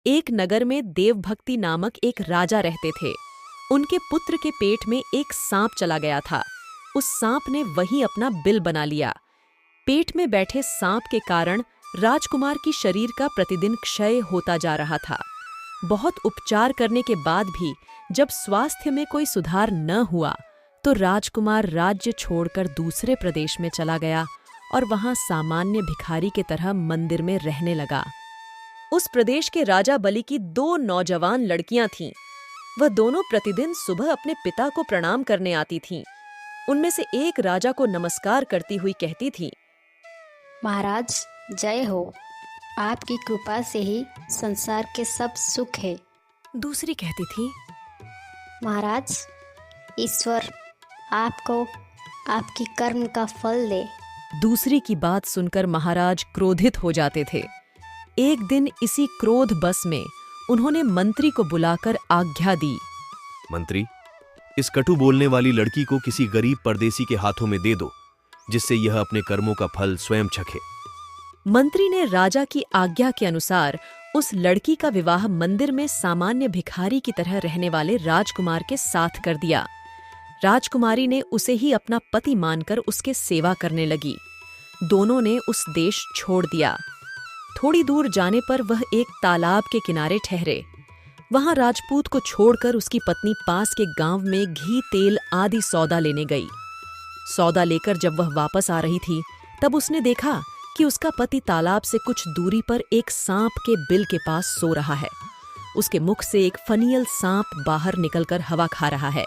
एक नगर में देवभक्ति नामक एक राजा रहते थे। उनके पुत्र के पेट में एक सांप चला गया था। उस सांप ने वही अपना बिल बना लिया। पेट में बैठे सांप के कारण राजकुमार की शरीर का प्रतिदिन क्षय होता जा रहा था। बहुत उपचार करने के बाद भी जब स्वास्थ्य में कोई सुधार न हुआ तो राजकुमार राज्य छोड़कर दूसरे प्रदेश में चला गया और वहां सामान्य भिखारी की तरह मंदिर में रहने लगा। उस प्रदेश के राजा बलि की 2 नौजवान लड़कियां थीं। वह दोनों प्रतिदिन सुबह अपने पिता को प्रणाम करने आती थीं। उनमें से एक राजा को नमस्कार करती हुई कहती थी, महाराज जय हो, आपकी कृपा से ही संसार के सब सुख है। दूसरी कहती थी, महाराज ईश्वर आपको आपकी कर्म का फल दे। दूसरी की बात सुनकर महाराज क्रोधित हो जाते थे। एक दिन इसी क्रोध बस में उन्होंने मंत्री को बुलाकर आज्ञा दी, मंत्री, इस कटु बोलने वाली लड़की को किसी गरीब परदेसी के हाथों में दे दो, जिससे यह अपने कर्मों का फल स्वयं चखे। मंत्री ने राजा की आज्ञा के अनुसार उस लड़की का विवाह मंदिर में सामान्य भिखारी की तरह रहने वाले राजकुमार के साथ कर दिया। राजकुमारी ने उसे ही अपना पति मानकर उसके सेवा करने लगी। दोनों ने उस देश छोड़ दिया। थोड़ी दूर जाने पर वह एक तालाब के किनारे ठहरे। वहां राजपूत को छोड़कर उसकी पत्नी पास के गांव में घी, तेल आदि सौदा लेने गई। सौदा लेकर जब वह वापस आ रही थी तब उसने देखा कि उसका पति तालाब से कुछ दूरी पर एक सांप के बिल के पास सो रहा है। उसके मुख से एक फनियल सांप बाहर निकलकर हवा खा रहा है।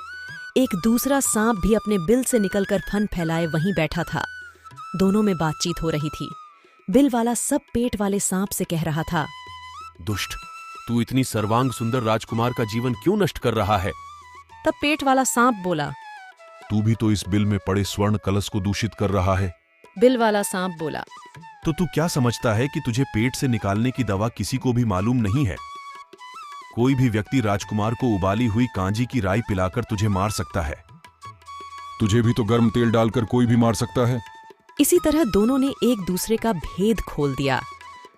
एक दूसरा सांप भी अपने बिल से निकलकर फन फैलाए वहीं बैठा था। दोनों में बातचीत हो रही थी। बिल वाला सब पेट वाले सांप से कह रहा था, दुष्ट, तू इतनी सर्वांग सुंदर राजकुमार का जीवन क्यों नष्ट कर रहा है? तब पेट वाला सांप बोला, तू भी तो इस बिल में पड़े स्वर्ण कलश को दूषित कर रहा है। बिल वाला सांप बोला, तो तू क्या समझता है कि तुझे पेट से निकालने की दवा किसी को भी मालूम नहीं है? कोई भी व्यक्ति राजकुमार को उबाली हुई कांजी की राई पिलाकर तुझे मार सकता है। तुझे भी तो गर्म तेल डालकर कोई भी मार सकता है। इसी तरह दोनों ने एक दूसरे का भेद खोल दिया।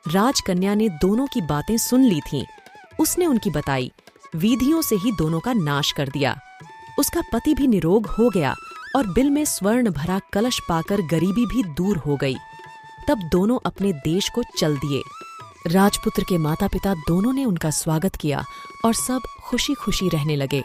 राजकन्या ने दोनों की बातें सुन ली थीं। उसने उनकी बताई विधियों से ही दोनों का नाश कर दिया। उसका पति भी निरोग हो गया और बिल में स्वर्ण भरा कलश पाकर गरीबी भी दूर हो गई। तब दोनों अपने देश को चल दिए। राजपुत्र के माता पिता दोनों ने उनका स्वागत किया और सब खुशी खुशी रहने लगे।